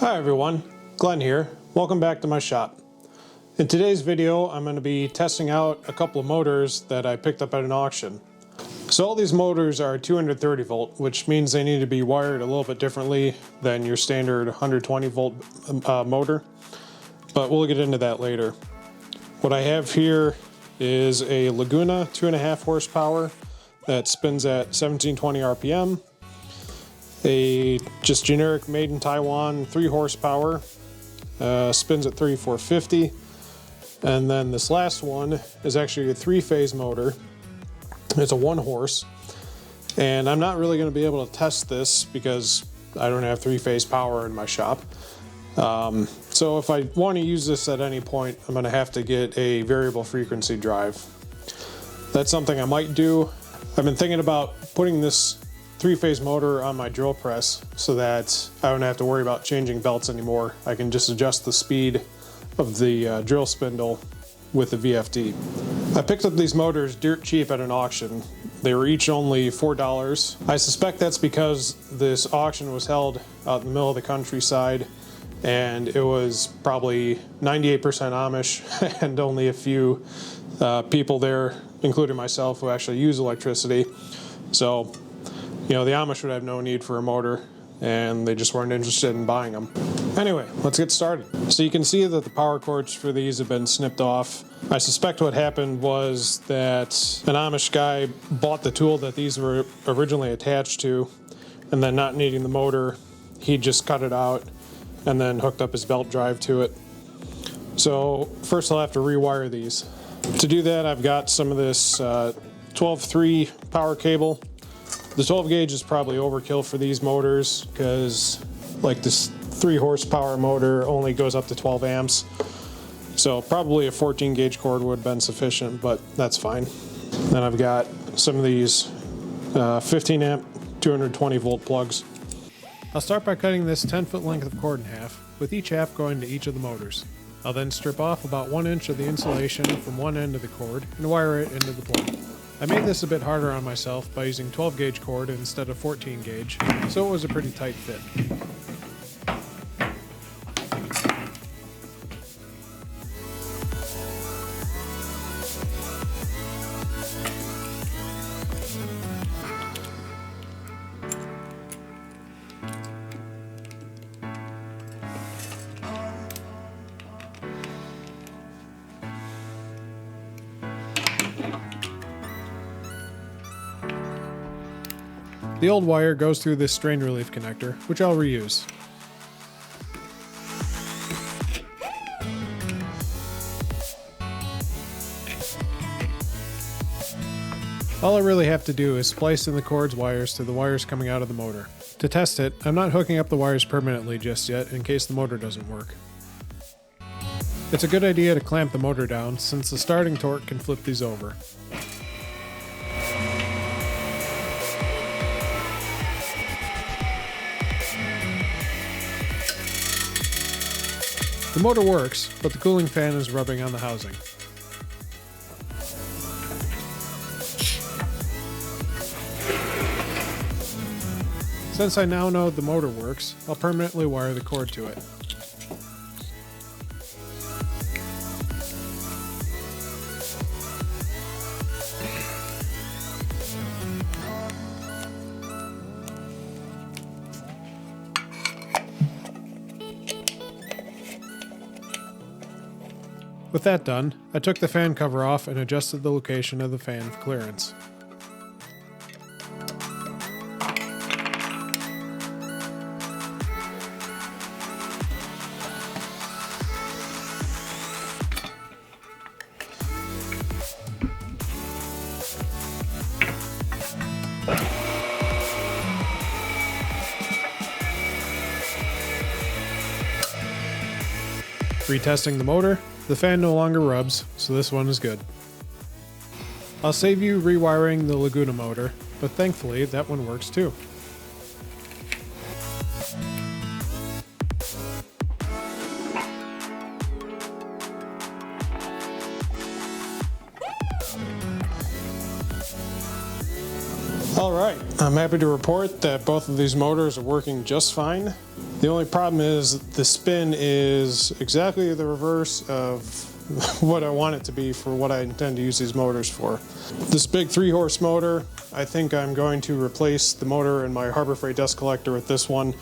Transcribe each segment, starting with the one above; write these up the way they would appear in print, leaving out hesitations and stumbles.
Hi everyone, Glenn here. Welcome back to my shop. In today's video, I'm going to be testing out a couple of motors that I picked up at an auction. So all these motors are 230 volt, which means they need to be wired a little bit differently than your standard 120 volt motor, but we'll get into that later. What I have here is a Laguna 2.5 horsepower that spins at 1720 RPM. A just generic made in Taiwan 3 horsepower, spins at 3450. And then this last one is actually a 3-phase motor. It's a 1 horse. And I'm not really going to be able to test this because I don't have 3-phase power in my shop. So if I want to use this at any point, I'm going to have to get a variable frequency drive. That's something I might do. I've been thinking about putting this 3-phase motor on my drill press so that I don't have to worry about changing belts anymore. I can just adjust the speed of the drill spindle with the VFD. I picked up these motors dirt cheap at an auction. They were each only $4. I suspect that's because this auction was held out in the middle of the countryside and it was probably 98% Amish and only a few people there, including myself, who actually use electricity. So the Amish would have no need for a motor, and they just weren't interested in buying them. Anyway, let's get started. So you can see that the power cords for these have been snipped off. I suspect what happened was that an Amish guy bought the tool that these were originally attached to, and then not needing the motor, he just cut it out and then hooked up his belt drive to it. So first I'll have to rewire these. To do that, I've got some of this 12-3 power cable. The 12 gauge is probably overkill for these motors because like this 3 horsepower motor only goes up to 12 amps. So probably a 14 gauge cord would have been sufficient, but that's fine. Then I've got some of these 15 amp 220 volt plugs. I'll start by cutting this 10-foot length of cord in half, with each half going to each of the motors. I'll then strip off about 1 inch of the insulation from one end of the cord and wire it into the plug. I made this a bit harder on myself by using 12 gauge cord instead of 14 gauge, so it was a pretty tight fit. The old wire goes through this strain relief connector, which I'll reuse. All I really have to do is splice in the cord's wires to the wires coming out of the motor. To test it, I'm not hooking up the wires permanently just yet in case the motor doesn't work. It's a good idea to clamp the motor down since the starting torque can flip these over. The motor works, but the cooling fan is rubbing on the housing. Since I now know the motor works, I'll permanently wire the cord to it. With that done, I took the fan cover off and adjusted the location of the fan for clearance. Retesting the motor, the fan no longer rubs, so this one is good. I'll save you rewiring the Laguna motor, but thankfully that one works too. Alright, I'm happy to report that both of these motors are working just fine. The only problem is the spin is exactly the reverse of what I want it to be for what I intend to use these motors for. This big 3-horse motor, I think I'm going to replace the motor in my Harbor Freight dust collector with this one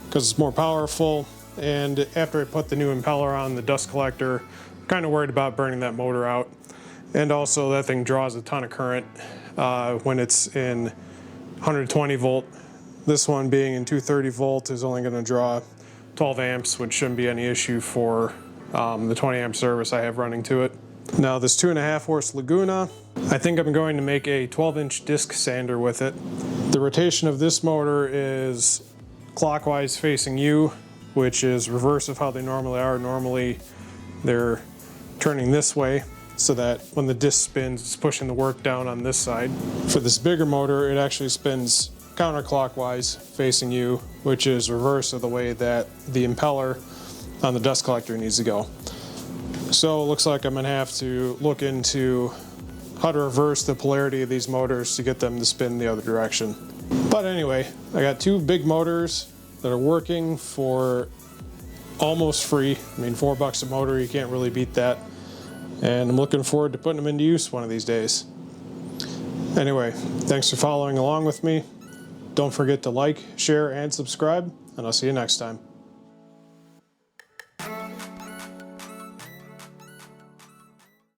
because it's more powerful. And after I put the new impeller on the dust collector, I'm kind of worried about burning that motor out. And also that thing draws a ton of current when it's in 120 volt. This one being in 230 volt is only going to draw 12 amps, which shouldn't be any issue for the 20 amp service I have running to it. Now this 2.5 horse Laguna, I think I'm going to make a 12-inch disc sander with it. The rotation of this motor is clockwise facing you, which is reverse of how they normally are. Normally they're turning this way so that when the disc spins, it's pushing the work down on this side. For this bigger motor, it actually spins counterclockwise facing you, which is reverse of the way that the impeller on the dust collector needs to go. So it looks like I'm gonna have to look into how to reverse the polarity of these motors to get them to spin the other direction. But anyway, I got 2 big motors that are working for almost free. I mean, $4 a motor, you can't really beat that. And I'm looking forward to putting them into use one of these days. Anyway, thanks for following along with me. Don't forget to like, share, and subscribe, and I'll see you next time.